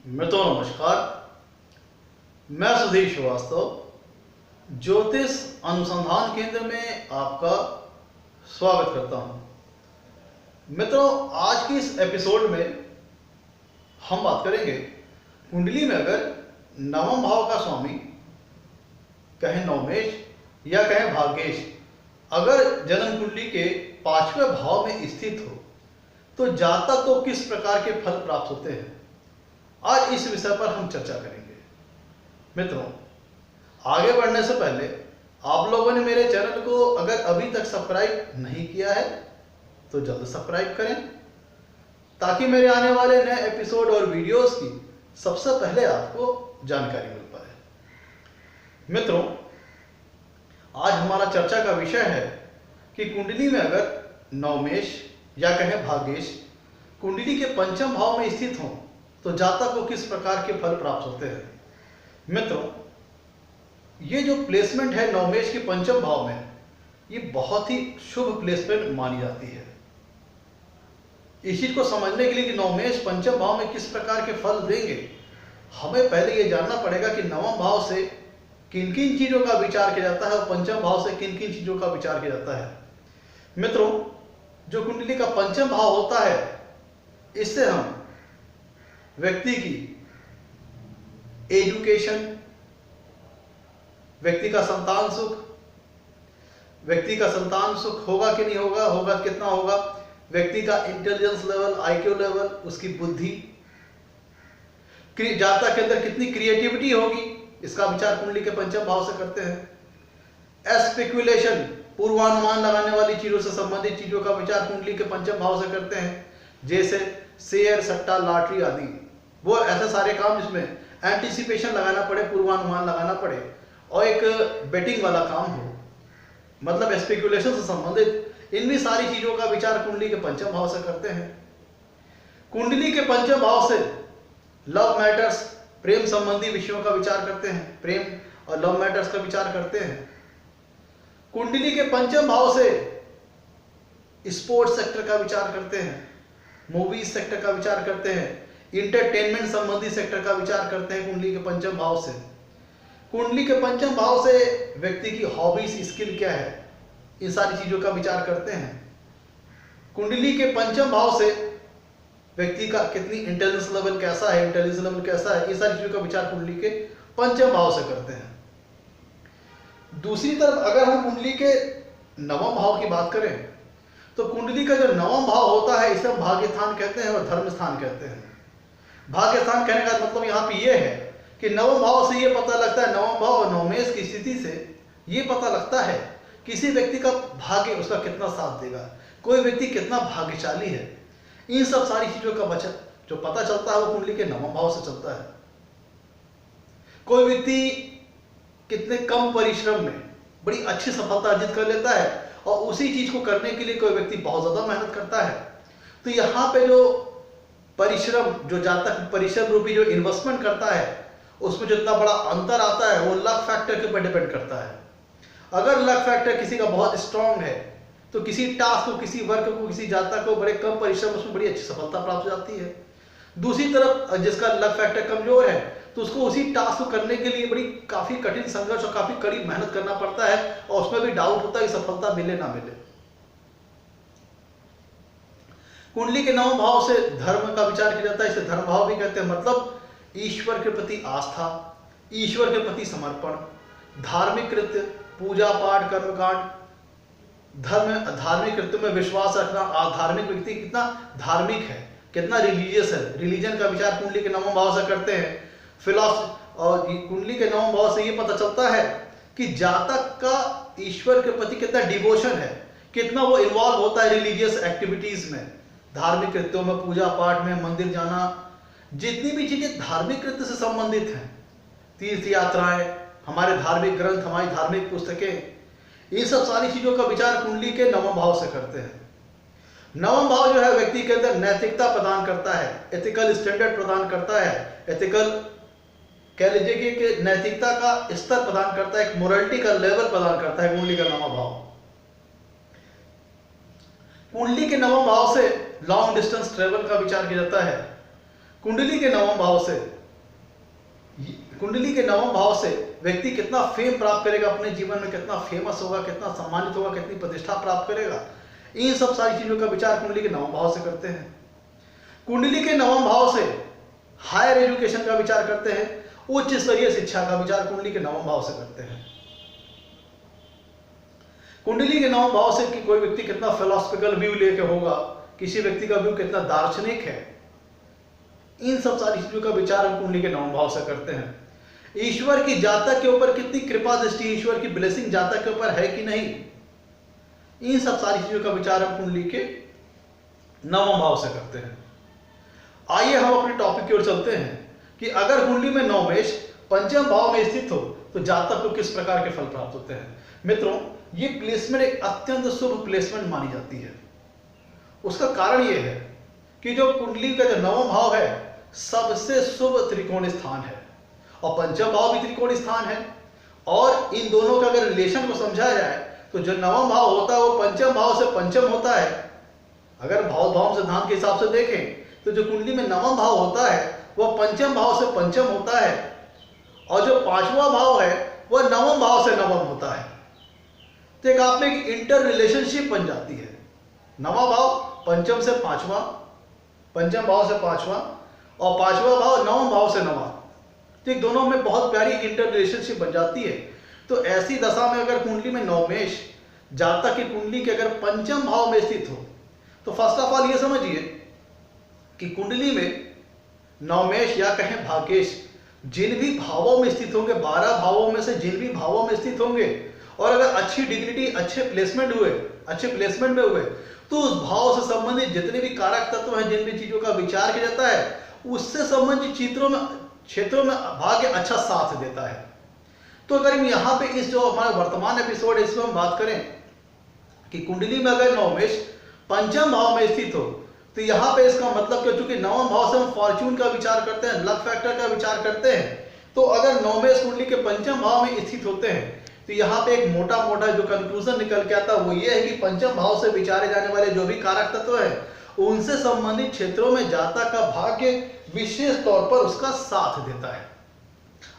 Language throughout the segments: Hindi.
मित्रों नमस्कार। मैं सुधीर श्रीवास्तव ज्योतिष अनुसंधान केंद्र में आपका स्वागत करता हूं। मित्रों, आज की इस एपिसोड में हम बात करेंगे कुंडली में अगर नवम भाव का स्वामी कहें नवमेश या कहें भाग्येश अगर जन्म कुंडली के 5वें भाव में स्थित हो तो जातक को किस प्रकार के फल प्राप्त होते हैं, आज इस विषय पर हम चर्चा करेंगे। मित्रों, आगे बढ़ने से पहले आप लोगों ने मेरे चैनल को अगर अभी तक सब्सक्राइब नहीं किया है तो जल्द सब्सक्राइब करें ताकि मेरे आने वाले नए एपिसोड और वीडियोस की सबसे पहले आपको जानकारी मिल पाए। मित्रों, आज हमारा चर्चा का विषय है कि कुंडली में अगर नवमेश या कहें भाग्येश कुंडली के पंचम भाव में स्थित हों तो जातक को किस प्रकार के फल प्राप्त होते हैं। मित्रों, ये जो प्लेसमेंट है नवमेश के पंचम भाव में, ये बहुत ही शुभ प्लेसमेंट मानी जाती है। इस चीज को समझने के लिए कि नवमेश पंचम भाव में किस प्रकार के फल देंगे, हमें पहले ये जानना पड़ेगा कि नवम भाव से किन किन चीजों का विचार किया जाता है और पंचम भाव से किन किन चीजों का विचार किया जाता है। मित्रों, जो कुंडली का पंचम भाव होता है, इससे हम व्यक्ति की एजुकेशन, व्यक्ति का संतान सुख होगा कि नहीं होगा, होगा कितना होगा, व्यक्ति का इंटेलिजेंस लेवल, आईक्यू लेवल, उसकी बुद्धि, जातक के अंदर कितनी क्रिएटिविटी होगी, इसका विचार कुंडली के पंचम भाव से करते हैं। स्पेकुलेशन, पूर्वानुमान लगाने वाली चीजों से संबंधित चीजों का विचार कुंडली के पंचम भाव से करते हैं, जैसे शेयर, सट्टा, लॉटरी आदि। वो ऐसे सारे काम जिसमें एंटीसिपेशन लगाना पड़े, पूर्वानुमान लगाना पड़े और एक बेटिंग वाला काम हो, मतलब स्पेकुलेशन से संबंधित इन भी सारी चीजों का विचार कुंडली के पंचम भाव से करते हैं। कुंडली के पंचम भाव से लव मैटर्स, प्रेम संबंधी विषयों का विचार करते हैं, प्रेम और लव मैटर्स का विचार करते हैं। कुंडली के पंचम भाव से स्पोर्ट्स सेक्टर का विचार करते हैं, मूवीज सेक्टर का विचार करते हैं, इंटरटेनमेंट संबंधी सेक्टर का विचार करते हैं। कुंडली के पंचम भाव से, कुंडली के पंचम भाव से व्यक्ति की हॉबीज, स्किल क्या है, इन सारी चीजों का विचार करते हैं। कुंडली के पंचम भाव से व्यक्ति का कितनी इंटेलिजेंस लेवल कैसा है, ये सारी चीजों का विचार कुंडली के पंचम भाव से करते हैं। दूसरी तरफ अगर हम कुंडली के नवम भाव की बात करें तो कुंडली का जो नवम भाव होता है, इसे हम भाग्य स्थान कहते हैं और धर्म स्थान कहते हैं। भाग्य स्थान कहने का मतलब यहाँ पे ये है कि नवम भाव से ये पता लगता है, नवम भाव और नवमेश की स्थिति से ये पता लगता है किसी व्यक्ति का भाग्य उसका कितना साथ देगा, कोई व्यक्ति कितना भाग्यशाली है। इन सब सारी चीजों का बचत जो पता चलता है वो कुंडली के नवम भाव से चलता है। कोई व्यक्ति कितने कम परिश्रम में बड़ी अच्छी सफलता अर्जित कर लेता है और उसी चीज को करने के लिए कोई व्यक्ति बहुत ज्यादा मेहनत करता है, तो यहाँ पे जो परिश्रम, जो जातक परिश्रम रूपी जो इन्वेस्टमेंट करता है, उसमें जितना बड़ा अंतर आता है वो लक फैक्टर के ऊपर डिपेंड करता है। अगर लक फैक्टर किसी का बहुत स्ट्रांग है तो किसी टास्क को, किसी वर्क को, किसी जातक को बड़े कम परिश्रम उसमें बड़ी अच्छी सफलता प्राप्त हो जाती है। दूसरी तरफ जिसका लक फैक्टर कमजोर है तो उसको उसी टास्क को करने के लिए बड़ी काफी कठिन संघर्ष और काफी कड़ी मेहनत करना पड़ता है और उसमें भी डाउट होता है कि सफलता मिले ना मिले। कुंडली के नवम भाव से धर्म का विचार किया जाता है, इसे धर्म भाव भी कहते हैं। मतलब ईश्वर के प्रति आस्था, ईश्वर के प्रति समर्पण, धार्मिक कृत्य, पूजा पाठ, कर्मकांड, धार्मिक कृत्य में विश्वास रखना। धार्मिक व्यक्ति कितना धार्मिक है, कितना रिलीजियस है, रिलीजन का विचार कुंडली के नवम भाव से करते हैं। फिलॉसफी और कुंडली के नवम भाव से ये पता चलता है कि जातक का ईश्वर के प्रति कितना डिवोशन है, कितना वो इन्वॉल्व होता है रिलीजियस एक्टिविटीज में, धार्मिक कृत्यों में, पूजा पाठ में, मंदिर जाना, जितनी भी चीजें धार्मिक कृत्य से संबंधित हैं, तीर्थ यात्राएं, हमारे धार्मिक ग्रंथ, हमारी धार्मिक पुस्तकें, इन सब सारी चीजों का विचार कुंडली के नवम भाव से करते हैं। नवम भाव जो है व्यक्ति के अंदर नैतिकता प्रदान करता है, एथिकल स्टैंडर्ड प्रदान करता है, एथिकल कह लीजिए कि नैतिकता का स्तर प्रदान करता है, एक मोरालिटी का लेवल प्रदान करता है कुंडली का नवम भाव। कुंडली के नवम भाव से लॉन्ग डिस्टेंस ट्रेवल का विचार किया जाता है। कुंडली के नवम भाव से कुंडली के नवम भाव से व्यक्ति कितना फेम प्राप्त करेगा अपने जीवन में, कितना फेमस होगा, कितना सम्मानित होगा, कितनी प्रतिष्ठा प्राप्त करेगा, इन सब सारी चीजों का विचार कुंडली के नवम भाव से करते हैं। कुंडली के नवम भाव से हायर एजुकेशन का विचार करते हैं, उच्च स्तरीय शिक्षा का विचार कुंडली के नवम भाव से करते हैं। कुंडली के नवम भाव से कि कोई व्यक्ति कितना फिलोसफिकल व्यू लेके होगा, किसी व्यक्ति का व्यू कितना दार्शनिक है, इन सब सारी चीजों का विचार हम कुंडली के नवम भाव से करते हैं। ईश्वर की जातक के ऊपर कितनी कृपा दृष्टि, ईश्वर की ब्लेसिंग जातक के ऊपर है कि नहीं, इन सब सारी चीजों का विचार हम कुंडली के नवम भाव से करते हैं। आइए हम अपने टॉपिक की ओर चलते हैं कि अगर कुंडली में नवमेश पंचम भाव में स्थित हो तो जातक को किस प्रकार के फल प्राप्त होते हैं। मित्रों, ये प्लेसमेंट एक अत्यंत शुभ प्लेसमेंट मानी जाती है। उसका कारण यह है कि जो कुंडली का जो नवम भाव है सबसे शुभ त्रिकोण स्थान है और पंचम भाव भी त्रिकोण स्थान है, और इन दोनों का अगर रिलेशन को समझा जाए तो जो नवम भाव होता है वो पंचम भाव से पंचम होता है। अगर भाव सिद्धांत के हिसाब से देखें तो जो कुंडली में नवम भाव होता है वह पंचम भाव से पंचम होता है, और जो पांचवा भाव है वह नवम भाव से नवम होता है। तो एक आप में एक इंटर रिलेशनशिप बन जाती है। नवम भाव पंचम से पांचवा, पंचम भाव से पांचवा, और पांचवा भाव नवम भाव से नवा, तो एक दोनों में बहुत प्यारी इंटर रिलेशनशिप बन जाती है। तो ऐसी दशा में अगर कुंडली में नवमेश जातक की कुंडली के अगर पंचम भाव में स्थित हो तो फर्स्ट ऑफ ऑल ये समझिए कि कुंडली में नवमेश या कहें भाग्येश जिन भी भावों में स्थित होंगे, 12 भावों में से जिन भी भावों में स्थित होंगे, और अगर अच्छी डिग्निटी, अच्छे प्लेसमेंट में हुए तो उस भाव से संबंधित जितने भी कारक तत्व हैं, जिन भी चीजों का विचार किया जाता है, उससे संबंधित क्षेत्रों में भाग्य अच्छा साथ देता है। तो अगर हम यहाँ पे इस जो हमारा वर्तमान एपिसोड है इसमें हम बात करें कि कुंडली में अगर नवमेश पंचम भाव में स्थित हो तो यहाँ पे इसका मतलब कि चूंकि नवम भाव से हम फॉर्च्यून का विचार करते हैं, लक फैक्टर का विचार करते हैं, तो अगर नवमेश कुंडली के पंचम भाव में स्थित होते हैं तो यहाँ पे एक मोटा जो कंक्लूजन निकल के आता है वो ये है कि पंचम भाव से विचारे जाने वाले जो भी कारक तत्व है उनसे संबंधित क्षेत्रों में जातक का भाग्य विशेष तौर पर उसका साथ देता है।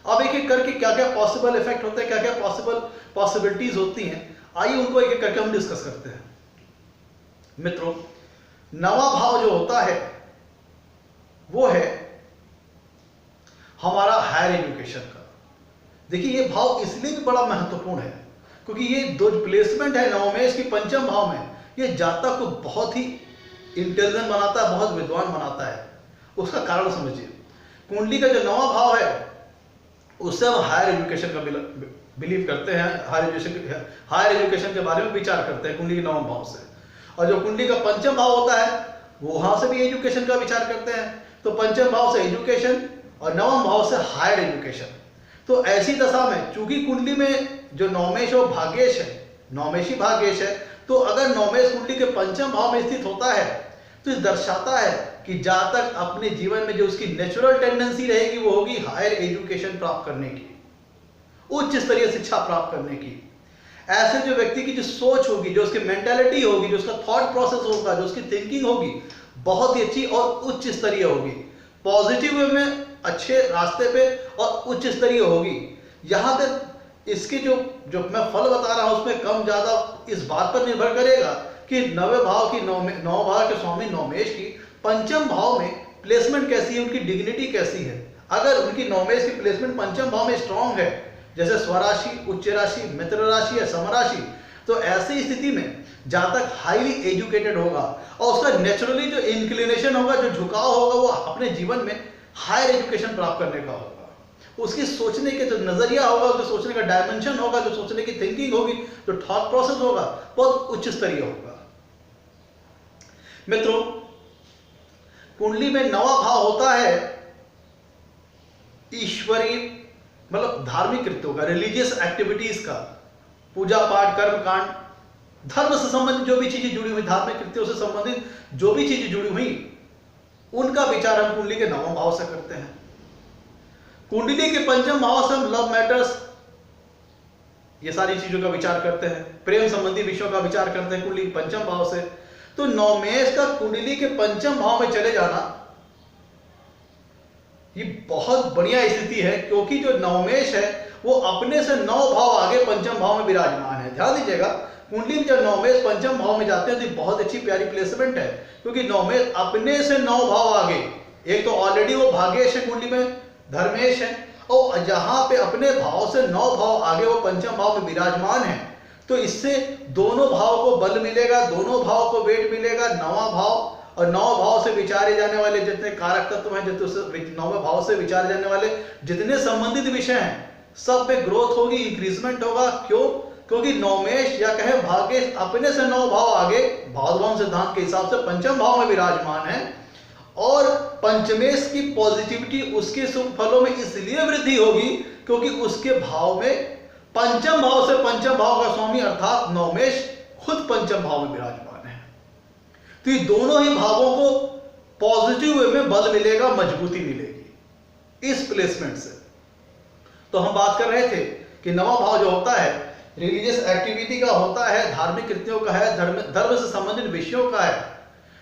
अब एक एक करके क्या क्या पॉसिबल इफेक्ट होते हैं, क्या क्या पॉसिबिलिटीज होती हैं, आइए उनको एक एक करके हम डिस्कस करते हैं। मित्रों, नवा भाव जो होता है वो है हमारा हायर एजुकेशन का। देखिए ये भाव इसलिए भी बड़ा महत्वपूर्ण है क्योंकि ये दो प्लेसमेंट है नवमेश की पंचम भाव में, ये जातक को बहुत ही इंटेलिजेंट बनाता है, बहुत विद्वान बनाता है। उसका कारण समझिए, कुंडली का जो नवा भाव है उससे हम हायर एजुकेशन का बिलीव करते हैं, हायर एजुकेशन के बारे में विचार करते हैं कुंडली के नवम भाव से। और जो कुंडली का पंचम भाव होता है वो वहां से भी एजुकेशन का विचार करते हैं। तो पंचम भाव से एजुकेशन और नवम भाव से हायर एजुकेशन। तो ऐसी दशा में चूंकि कुंडली में जो नवमेश और भाग्येश है, नवमेशी भाग्येश है, तो अगर नवमेश कुंडली के पंचम भाव में स्थित होता है तो ये दर्शाता है कि जातक अपने जीवन में जो उसकी नेचुरल टेंडेंसी रहेगी वो होगी हायर एजुकेशन प्राप्त करने की, उच्च स्तरीय शिक्षा प्राप्त करने की। ऐसे जो व्यक्ति की जो सोच होगी, जो उसकी मेंटालिटी होगी, जो उसका थॉट प्रोसेस होगा, जो उसकी थिंकिंग होगी, बहुत ही अच्छी और उच्च स्तरीय होगी, पॉजिटिव वे में अच्छे रास्ते पे और उच्च स्तरीय होगी। यहाँ पे इसके जो मैं फल बता रहा हूँ उसमें कम ज्यादा इस बात पर निर्भर करेगा कि नव भाव के स्वामी नवमेश की पंचम भाव में प्लेसमेंट कैसी है, उनकी डिग्निटी कैसी है। अगर उनकी नवमेश की प्लेसमेंट पंचम भाव में स्ट्रांग है, जैसे स्वराशि, उच्च राशि, मित्र राशि या समराशि, तो ऐसी स्थिति में जातक हाईली एजुकेटेड होगा और उसका नेचुरली जो इंक्लिनेशन होगा, जो झुकाव होगा, वो अपने जीवन में हायर एजुकेशन प्राप्त करने का होगा। उसकी सोचने के जो नजरिया होगा, उसके सोचने का डायमेंशन होगा, जो सोचने की थिंकिंग होगी, जो थॉट प्रोसेस होगा, बहुत उच्च स्तरीय होगा। मित्रों, कुंडली में नवा भाव होता है ईश्वरीय मतलब धार्मिक कृत्यों का, रिलीजियस एक्टिविटीज का, पूजा पाठ, कर्म कांड, धर्म से संबंधित जो भी चीजें जुड़ी हुई, धार्मिक कृत्यों से संबंधित जो भी चीजें जुड़ी हुई, उनका विचार हम कुंडली के नवम भाव से करते हैं। कुंडली के पंचम भाव से हम लव मैटर्स, ये सारी चीजों का विचार करते हैं, प्रेम संबंधी विषयों का विचार करते हैं कुंडली के पंचम भाव से। तो नवमेश का कुंडली के पंचम भाव में चले जाना ये बहुत बढ़िया स्थिति है, क्योंकि जो नवमेश है वो अपने से 9 भाव आगे पंचम भाव में विराजमान है। ध्यान दीजिएगा, कुंडली में जब नवमेश पंचम भाव में जाते हैं तो बहुत अच्छी प्यारी प्लेसमेंट है, क्योंकि नवमेश अपने से 9 भाव आगे, एक तो ऑलरेडी वो भाग्येश है, कुंडली में धर्मेश है, और जहां पे अपने भाव से 9 भाव आगे वो पंचम भाव में विराजमान है, तो इससे दोनों भाव को बल मिलेगा, दोनों भाव को वेट मिलेगा। नवा भाव और 9 भाव से विचारे जाने वाले जितने कारक तत्व हैं, जितने 9वें भाव से विचारे जाने वाले जितने संबंधित विषय हैं, सब में ग्रोथ होगी, इंक्रीजमेंट होगा। क्यों? क्योंकि नवमेश या कहे भाग्येश अपने से 9 भाव आगे भावभाव सिद्धांत के हिसाब से पंचम भाव में विराजमान है, और पंचमेश की पॉजिटिविटी उसके शुभ फलों में इसलिए वृद्धि होगी क्योंकि उसके भाव में पंचम भाव से पंचम भाव का स्वामी अर्थात नवमेश खुद पंचम भाव में विराजमान है। तो ये दोनों ही भावों को पॉजिटिव वे में बल मिलेगा, मजबूती मिलेगी इस प्लेसमेंट से। तो हम बात कर रहे थे कि नवा भाव जो होता है रिलीजियस एक्टिविटी का होता है, धार्मिक कृत्यों का है, धर्म से संबंधित विषयों का है।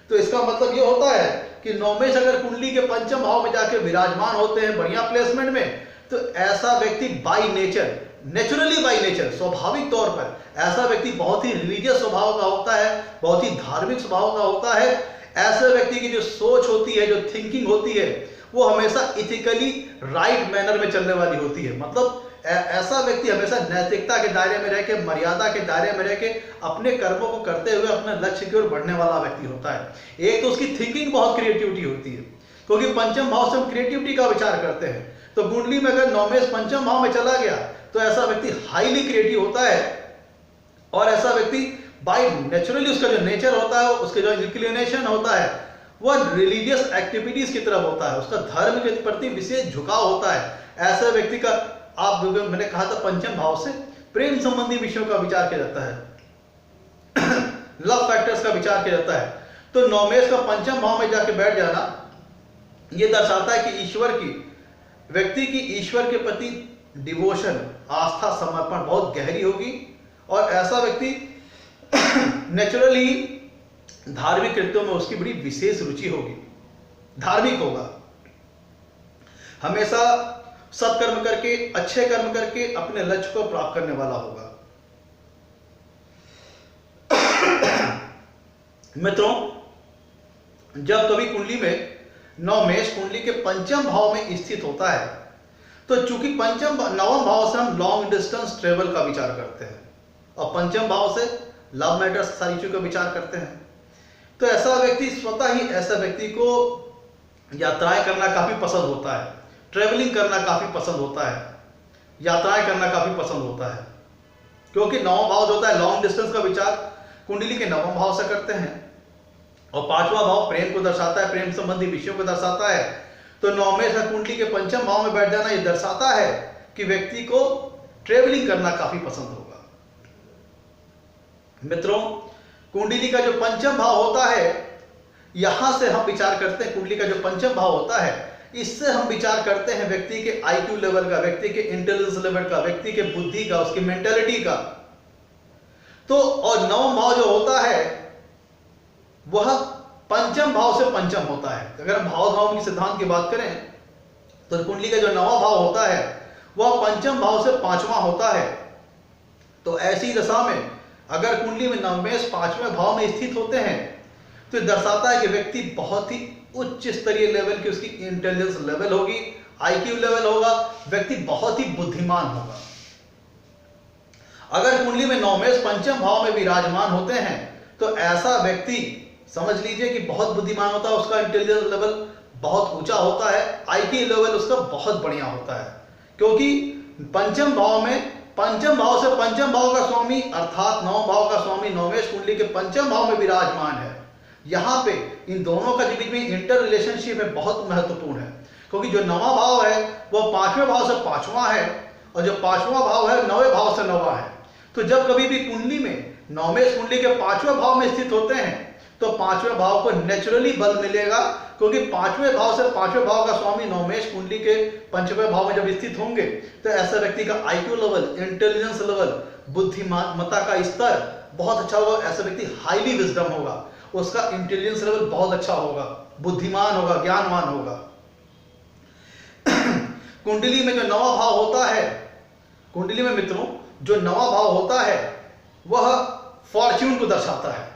तो इसका मतलब ये होता है कि नवमेश अगर कुंडली के पंचम भाव में जाके विराजमान होते हैं बढ़िया प्लेसमेंट में, तो ऐसा व्यक्ति by nature, naturally by nature, स्वाभाविक तौर पर ऐसा व्यक्ति बहुत ही रिलीजियस स्वभाव का होता है, बहुत ही धार्मिक स्वभाव का होता है। ऐसे व्यक्ति की जो सोच होती है, जो थिंकिंग होती है, वो हमेशा इथिकली राइट मैनर में चलने वाली होती है। मतलब ऐसा व्यक्ति हमेशा नैतिकता के दायरे में रह के, मर्यादा के दायरे में रह के अपने कर्मों को करते हुए अपने लक्ष्य की ओर बढ़ने वाला व्यक्ति होता है। एक तो उसकी थिंकिंग बहुत क्रिएटिविटी होती है, क्योंकि पंचम भाव से हम क्रिएटिविटी का विचार करते हैं। तो कुंडली में अगर नवमेश पंचम भाव में चला गया तो ऐसा व्यक्ति हाईली क्रिएटिव होता है, और ऐसा व्यक्ति बाय नेचुरली उसका जो नेचर होता है, उसके जो इंक्लिनेशन होता है, वह रिलीजियस एक्टिविटीज की तरफ होता है, उसका धर्म के प्रति विशेष झुकाव होता है। ऐसे व्यक्ति का मैंने कहा था पंचम भाव से प्रेम संबंधी विषयों का विचार किया जाता है, लव फैक्टर्स का विचार किया जाता है। तो नवमेश का पंचम भाव में जाके बैठ जाना यह दर्शाता है कि व्यक्ति की ईश्वर के प्रति डिवोशन, आस्था, समर्पण बहुत गहरी होगी, और ऐसा व्यक्ति नेचुरली धार्मिक कृत्यों में उसकी बड़ी विशेष रुचि होगी, धार्मिक होगा, हमेशा सत्कर्म करके, अच्छे कर्म करके अपने लक्ष्य को प्राप्त करने वाला होगा। मित्रों, जब कभी कुंडली में नवमेश कुंडली के पंचम भाव में स्थित होता है, तो चूंकि नवम भाव से हम लॉन्ग डिस्टेंस ट्रेवल का विचार करते हैं, और पंचम भाव से लव मैटर्स सारी चीजों का विचार करते हैं, तो ऐसा व्यक्ति स्वतः ही ऐसा व्यक्ति को यात्राएं करना काफी पसंद होता है, ट्रेवलिंग करना काफी पसंद होता है, यात्राएं करना काफी पसंद होता है, क्योंकि नवम भाव जो होता है लॉन्ग डिस्टेंस का विचार कुंडली के नवम भाव से करते हैं, और पांचवा भाव प्रेम को दर्शाता है, प्रेम संबंधी विषयों को दर्शाता है। तो नवमेश का कुंडली के पंचम भाव में बैठ जाना यह दर्शाता है कि व्यक्ति को ट्रेवलिंग करना काफी पसंद होगा। मित्रों, कुंडली का जो पंचम भाव होता है, यहां से हम विचार करते हैं, कुंडली का जो पंचम भाव होता है, इससे हम विचार करते हैं व्यक्ति के आईक्यू लेवल का, व्यक्ति के इंटेलिजेंस लेवल का, व्यक्ति के बुद्धि का, उसकी मेंटालिटी का। तो और नवम भाव जो होता है वह पंचम भाव से पंचम होता है। अगर हम भाव की सिद्धांत की बात करें तो कुंडली का जो नवा भाव होता है वह पंचम भाव से पांचवा होता है। तो ऐसी दशा में अगर कुंडली में नवमेश पांचवें भाव में स्थित होते हैं तो दर्शाता है कि व्यक्ति बहुत ही उच्च स्तरीय लेवल की उसकी इंटेलिजेंस लेवल होगी, आईक्यू लेवल होगा, व्यक्ति बहुत ही बुद्धिमान होगा। अगर कुंडली में नवमेश पंचम भाव में विराजमान होते हैं तो ऐसा व्यक्ति समझ लीजिए कि बहुत बुद्धिमान होता है, उसका इंटेलिजेंस लेवल बहुत ऊंचा होता है, आईक्यू लेवल उसका बहुत बढ़िया होता है, क्योंकि पंचम भाव में पंचम भाव से पंचम भाव का स्वामी अर्थात नवम भाव का स्वामी नवमेश कुंडली के पंचम भाव में विराजमान है। यहाँ पे इन दोनों का बीच में इंटर रिलेशनशिप है बहुत महत्वपूर्ण है, क्योंकि जो नवा भाव है वह पांचवें भाव से पांचवा है, और जो पांचवा भाव है नवे भाव से नवा है। तो जब कभी भी कुंडली में नवमेश कुंडली के पांचवें भाव में स्थित होते हैं तो पांचवें भाव को नेचुरली बल मिलेगा, क्योंकि पांचवें भाव से पांचवें भाव का स्वामी नवमेश कुंडली के पंचवें भाव में जब स्थित होंगे तो ऐसा व्यक्ति का आईक्यू लेवल, इंटेलिजेंस लेवल, बुद्धिमत्ता का स्तर बहुत अच्छा होगा। ऐसा व्यक्ति हाईली विजडम होगा, उसका इंटेलिजेंस लेवल बहुत अच्छा होगा, बुद्धिमान होगा, ज्ञानवान होगा। कुंडली में जो नवा भाव होता है, कुंडली में मित्रों जो नवा भाव होता है वह फॉर्च्यून को दर्शाता है।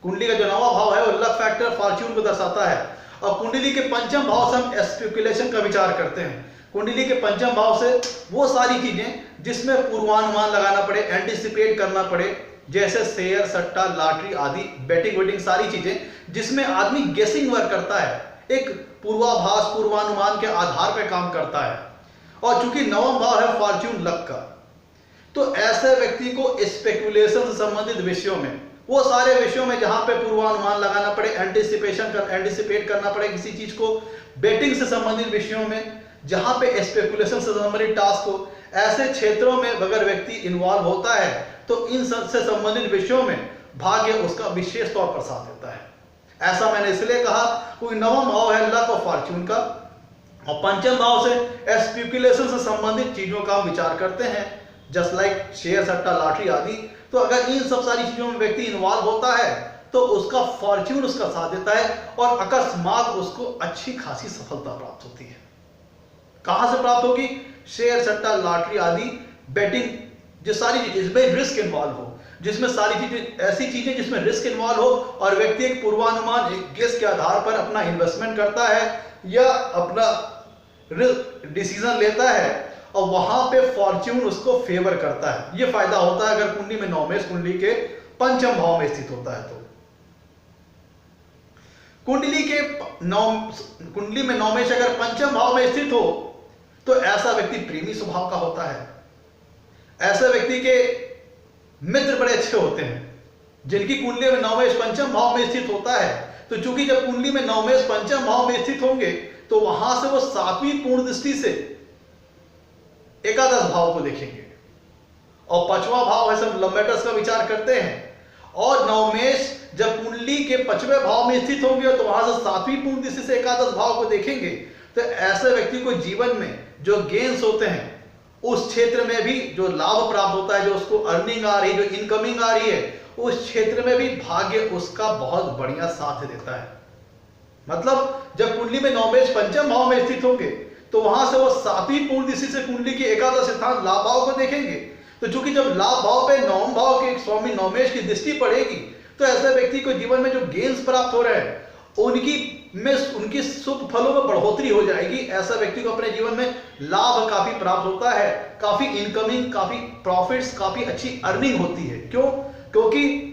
कुंडली का जो नवा भाव है वो लक फैक्टर फॉर्च्यून को दर्शाता है। और कुंडली के पंचम भाव से हम स्पेकुलेशन का विचार करते हैं। कुंडली के पंचम भाव से वो सारी चीजें जिसमें पूर्वानुमान लगाना पड़े, एंटिसिपेट करना पड़े, जैसे शेयर, सट्टा, लॉटरी आदि, बैटिंग वेटिंग, सारी चीजें जिसमें आदमी गेसिंग वर्क करता है, एक पूर्वाभास पूर्वानुमान के आधार पर काम करता है। और चूंकि नवम भाव है फॉर्च्यून लक का, तो ऐसे व्यक्ति को स्पेकुलेशन से संबंधित विषयों में, वो सारे विषयों में जहां पे पूर्वानुमान लगाना पड़े, एंटिसिपेट करना पड़े किसी चीज को, बेटिंग से संबंधित विषयों में जहां पे स्पेकुलेशन से संबंधित टास्क हो, ऐसे क्षेत्रों में अगर व्यक्ति इन्वॉल्व होता है तो इन से संबंधित विषयों में भाग्य उसका विशेष तौर पर साथ देता है। ऐसा मैंने इसलिए कहा क्योंकि नवम भाव है लक और फॉर्च्यून का, और पंचम भाव से स्पेकुलेशन से संबंधित चीजों का हम विचार करते हैं, जस्ट लाइक शेयर, सट्टा, लॉटरी आदि। तो अगर इन सब सारी चीजों में व्यक्ति इन्वॉल्व होता है तो उसका फॉर्च्यून उसका साथ देता है और अकस्मात उसको अच्छी खासी सफलता प्राप्त होती है। कहां से प्राप्त होगी? शेयर, सट्टा, लॉटरी आदि, बेटिंग, जो सारी चीजें जिसमें रिस्क इन्वॉल्व हो, जिसमें सारी चीजें ऐसी चीजें जिसमें रिस्क इन्वॉल्व हो और व्यक्ति एक पूर्वानुमान, एक गेस के आधार पर अपना इन्वेस्टमेंट करता है या अपना डिसीजन लेता है और वहां पे फॉर्च्यून उसको फेवर करता है। ये फायदा होता है अगर कुंडली में नवमेश कुंडली के पंचम भाव में स्थित होता है। तो कुंडली में नवमेश अगर पंचम भाव में स्थित हो तो ऐसा व्यक्ति प्रेमी स्वभाव का होता है। ऐसे व्यक्ति के मित्र बड़े अच्छे होते हैं जिनकी कुंडली में नवमेश पंचम भाव में स्थित होता है। तो चूंकि जब कुंडली में नवमेश पंचम भाव में स्थित होंगे तो वहां से वो सातवीं पूर्ण दृष्टि से एकादश भाव को देखेंगे और पांचवा भाव है, सब लव मैटर्स का विचार करते हैं। और नवमेश जब कुंडली के पांचवें भाव में स्थित होंगे तो वहां से सातवीं पूर्ण दृष्टि से एकादश भाव को देखेंगे। तो ऐसे व्यक्ति को जीवन में जो गेन्स होते हैं उस क्षेत्र में भी जो लाभ प्राप्त होता है, जो उसको अर्निंग आ रही है, जो इनकमिंग आ रही है, उस क्षेत्र में भी भाग्य उसका बहुत बढ़िया साथ देता है। मतलब जब कुंडली में नवमेश पंचम भाव में स्थित होंगे तो वहां से वो सातवीं पूर्ण दृष्टि से कुंडली के एकादश स्थान लाभ भाव को देखेंगे। तो चूंकि जब लाभ भाव पे नवम भाव के स्वामी नवमेश की दृष्टि पड़ेगी तो ऐसे व्यक्ति को जीवन में जो गेन्स प्राप्त हो रहे हैं उनकी शुभ फलों में बढ़ोतरी हो जाएगी। ऐसा व्यक्ति को अपने जीवन में लाभ काफी प्राप्त होता है, काफी इनकमिंग, काफी प्रॉफिट्स, काफी अच्छी अर्निंग होती है। क्यों? क्योंकि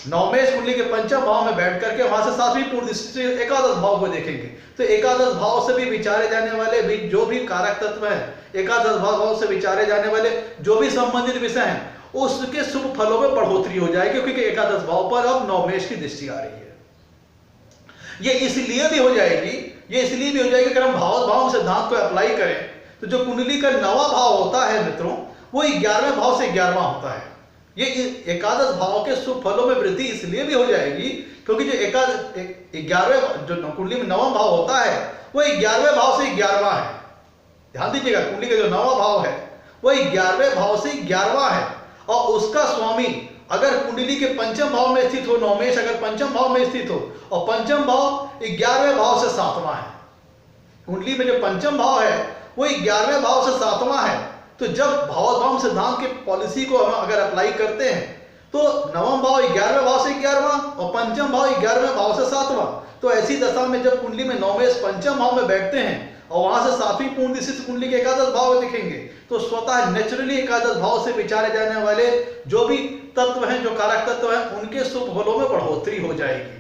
नवमेश कुंडली के पंचम भाव में बैठ करके वहां से सातवीं पूर्ण दृष्टि से एकादश भाव को देखेंगे। तो एकादश भाव से भी विचारे जाने वाले भी जो भी कारक तत्व हैं, एकादश भाव से विचारे जाने वाले जो भी संबंधित विषय हैं, उसके शुभ फलों में बढ़ोतरी हो जाएगी क्योंकि एकादश भाव पर अब नवमेश की दृष्टि आ रही है। ये इसलिए भी हो जाएगी अगर हम भाव सिद्धांत को अप्लाई करें तो जो कुंडली का नवा भाव होता है मित्रों, वो 11वें भाव से 11वां होता है। ये एकादश भाव के शुभ फलों में वृद्धि इसलिए भी हो जाएगी क्योंकि जो 11वें जो कुंडली में नवम भाव होता है वो 11वें भाव से 11वां है। ध्यान दीजिएगा, कुंडली का जो नवा भाव है वो 11वें भाव से 11वां है और उसका स्वामी अगर कुंडली के पंचम भाव में स्थित हो, नवमेश अगर पंचम भाव में स्थित हो और पंचम भाव 11वें भाव से 7वां है, कुंडली में जो पंचम भाव है वो 11वें भाव से 7वां है। तो जब भावोद्भव सिद्धांत के पॉलिसी को हम अगर अप्लाई करते हैं तो नवम भाव 11वें भाव से 11वां और पंचम भाव 11वें भाव से 7वां। तो ऐसी दशा में जब कुंडली में नवमेश पंचम भाव में बैठते हैं और वहां से सातवीं पूर्ण दृष्टि से कुंडली के एकादश भाव दिखेंगे तो स्वतः नेचुरली एकादश भाव से विचारे जाने वाले जो भी तत्व हैं, जो कारक तत्व हैं, उनके शुभ फलों में बढ़ोतरी हो जाएगी।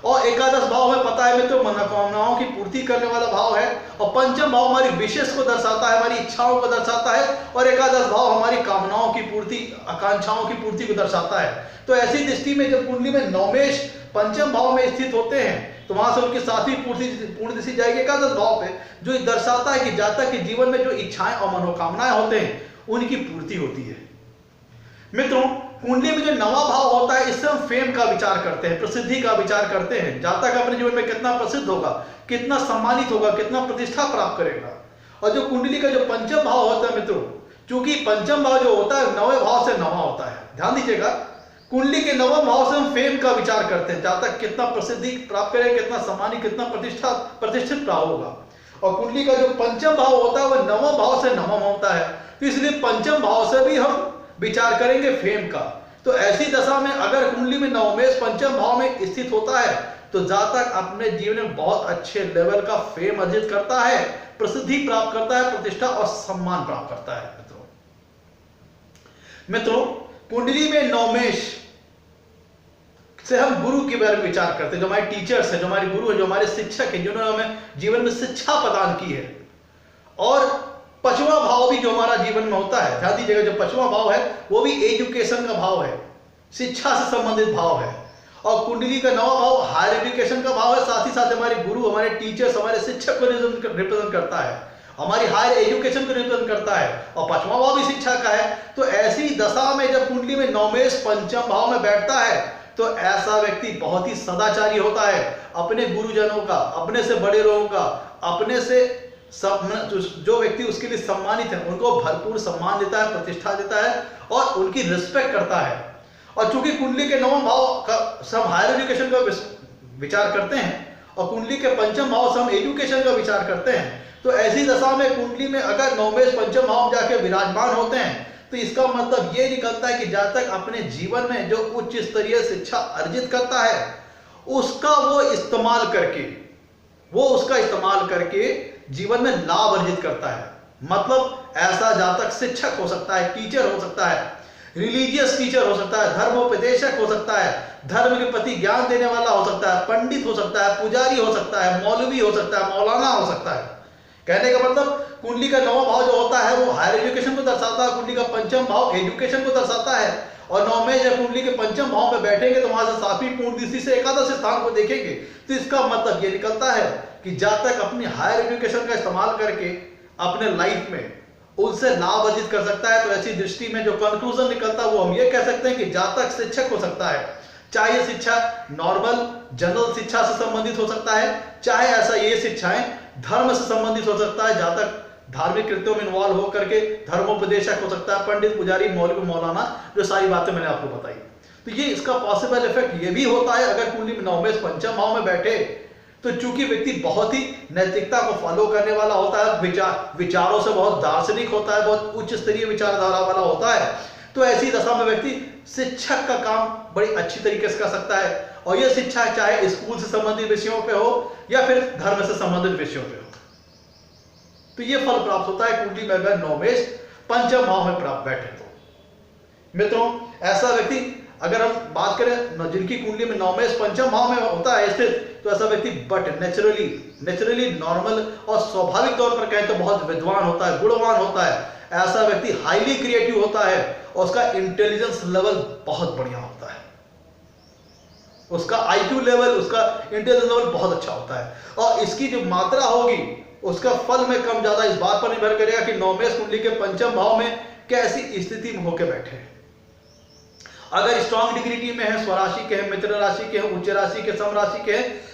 और एकादश भाव में पता है मित्रों मनोकामनाओं की पूर्ति करने वाला भाव है और पंचम भाव हमारी विशेष को दर्शाता है, हमारी इच्छाओं को दर्शाता है और एकादश भाव हमारी कामनाओं की पूर्ति, आकांक्षाओं की पूर्ति को दर्शाता है। तो ऐसी दृष्टि में जब कुंडली में नवमेश पंचम भाव में स्थित होते हैं तो वहां से उनकी सातवीं पूर्ण दृष्टि जाएगी एकादश भाव पे, जो दर्शाता है कि जातक के जीवन में जो इच्छाएं और मनोकामनाएं होते हैं उनकी पूर्ति होती है। मित्रों, कुंडली में जो नवा भाव होता है इससे हम फेम का विचार करते हैं, प्रसिद्धि का विचार करते हैं। जातक अपने जीवन में कितना प्रसिद्ध होगा, कितना सम्मानित होगा, कितना प्रतिष्ठा प्राप्त करेगा। और जो कुंडली का जो पंचम भाव होता है मित्रों, चूंकि पंचम भाव जो होता है 9वें भाव से 9वां होता है। ध्यान दीजिएगा, कुंडली के 9वें भाव से हम फेम का विचार करते हैं, जातक कितना प्रसिद्धि प्राप्त करेगा, कितना सम्मानित, कितना प्रतिष्ठित प्राप्त होगा। और कुंडली का जो पंचम भाव होता है वो नवम भाव से नवम होता है, तो इसलिए पंचम भाव से भी हम विचार करेंगे फेम का। तो ऐसी दशा में अगर कुंडली में नवमेश पंचम भाव में स्थित होता है तो जातक अपने जीवन में बहुत अच्छे लेवल का फेम अर्जित करता है, प्रसिद्धि प्राप्त करता है, प्रतिष्ठा और सम्मान प्राप्त करता है। मित्रों कुंडली में नवमेश से हम गुरु के बारे में विचार करते हैं, जो हमारे टीचर्स हैं, जो हमारे गुरु हैं, जो हमारे शिक्षक हैं, जिन्होंने हमें जीवन में शिक्षा प्रदान की है। और पांचवा भाव भी जो हमारा जीवन में होता है, ध्यान दीजिएगा, जो पांचवा भाव है वो भी एजुकेशन का भाव है, शिक्षा से संबंधित भाव है। और कुंडली का नवा भाव हायर एजुकेशन का भाव है, साथ ही साथ हमारे गुरु, हमारे टीचर्स, हमारे शिक्षक को रिप्रेजेंट करता है, हमारी हायर एजुकेशन को रिप्रेजेंट करता है, और पांचवा भाव भी शिक्षा का है। तो ऐसी दशा में जब कुंडली में नवमेश पंचम भाव में बैठता है तो ऐसा व्यक्ति बहुत ही सदाचारी होता है, अपने गुरुजनों का, अपने से बड़े लोगों का, अपने से सब जो व्यक्ति उसके लिए सम्मानित है उनको भरपूर सम्मान देता है, प्रतिष्ठा देता है और उनकी रिस्पेक्ट करता है। और चूंकि कुंडली के नवम भाव का सब हायर एजुकेशन का विचार करते हैं और कुंडली के पंचम भाव से हम एजुकेशन का विचार करते हैं, तो ऐसी दशा में कुंडली में अगर नवमेश पंचम भाव जाके विराजमान होते हैं तो इसका मतलब ये निकलता है कि जातक अपने जीवन में जो उच्च स्तरीय शिक्षा अर्जित करता है उसका उसका इस्तेमाल करके जीवन में लाभ अर्जित करता है। मतलब ऐसा जातक शिक्षक हो सकता है, टीचर हो सकता है, रिलीजियस टीचर हो सकता है, धर्मोपदेशक हो सकता है, धर्म के प्रति ज्ञान देने वाला हो सकता है, पंडित हो सकता है, पुजारी हो सकता है, मौलवी हो सकता है, मौलाना हो सकता है। कहने का मतलब कुंडली का नवा भाव जो होता है वो हायर एजुकेशन को दर्शाता है, कुंडली का पंचम भाव एजुकेशन को दर्शाता है। और नवमेश जब कुंडली के पंचम भाव में बैठेंगे तो वहां से सातवीं पूर्ण दृष्टि से एकादश स्थान को देखेंगे, तो इसका मतलब ये निकलता है कि जातक अपनी हायर एजुकेशन का इस्तेमाल करके अपने लाइफ में उनसे लाभ अर्जित कर सकता है। तो ऐसी दृष्टि में जो कंक्लूजन निकलता है वो हम ये कह सकते हैं कि जातक शिक्षक हो सकता है, चाहे ये शिक्षा नॉर्मल जनरल शिक्षा से संबंधित हो सकता है, चाहे ऐसा ये शिक्षाएं धर्म से संबंधित हो सकता है, जातक धार्मिक कृत्यों में इन्वॉल्व होकर के धर्मोपदेशक हो सकता है, पंडित, पुजारी, मौलवी, मौलाना, जो सारी बातें मैंने आपको बताई। तो ये इसका पॉसिबल इफेक्ट ये भी होता है अगर कुंडली में नवमेश पंचम भाव में बैठे तो चूंकि व्यक्ति बहुत ही नैतिकता को फॉलो करने वाला होता है, विचारों से बहुत दार्शनिक होता है, बहुत उच्च स्तरीय विचारधारा वाला होता है, तो ऐसी दशा में व्यक्ति शिक्षक का काम बड़ी अच्छी तरीके से कर सकता है। और यह शिक्षा चाहे स्कूल से संबंधित विषयों पे हो या फिर धर्म से संबंधित विषयों पे हो, तो यह फल प्राप्त होता है कुंडली में अगर नवमेश पंचम भाव में प्राप्त बैठे तो। मित्रों ऐसा व्यक्ति अगर हम बात करें जिनकी कुंडली में नवमेश पंचम भाव में होता है स्थित, तो ऐसा व्यक्ति बट नेचुरली नॉर्मल और स्वाभाविक तौर पर कहें तो बहुत विद्वान होता है, गुणवान होता है। ऐसा व्यक्ति हाईली क्रिएटिव होता है और उसका इंटेलिजेंस लेवल बहुत बढ़िया होता है, उसका आईक्यू लेवल, उसका इंटेलिजेंस लेवल बहुत अच्छा होता है। और इसकी जो मात्रा होगी उसका फल में कम ज्यादा इस बात पर निर्भर करेगा कि नवमेश कुंडली के पंचम भाव में कैसी स्थिति में होकर बैठे हैं। अगर स्ट्रॉन्ग डिग्री में है, स्वराशि के हैं, मित्र राशि के हैं, उच्च राशि के, सम राशि के हैं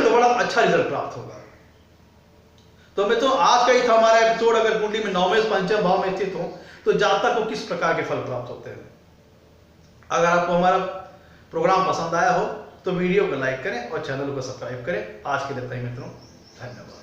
तो बड़ा अच्छा रिजल्ट प्राप्त होगा। तो मित्रों आज का ही था हमारा एपिसोड। अगर कुंडली में नवमेश पंचम भाव में स्थित हो तो जातक को किस प्रकार के फल प्राप्त होते हैं। अगर आपको हमारा प्रोग्राम पसंद आया हो तो वीडियो को लाइक करें और चैनल को सब्सक्राइब करें। आज के लिए इतना ही मित्रों, धन्यवाद।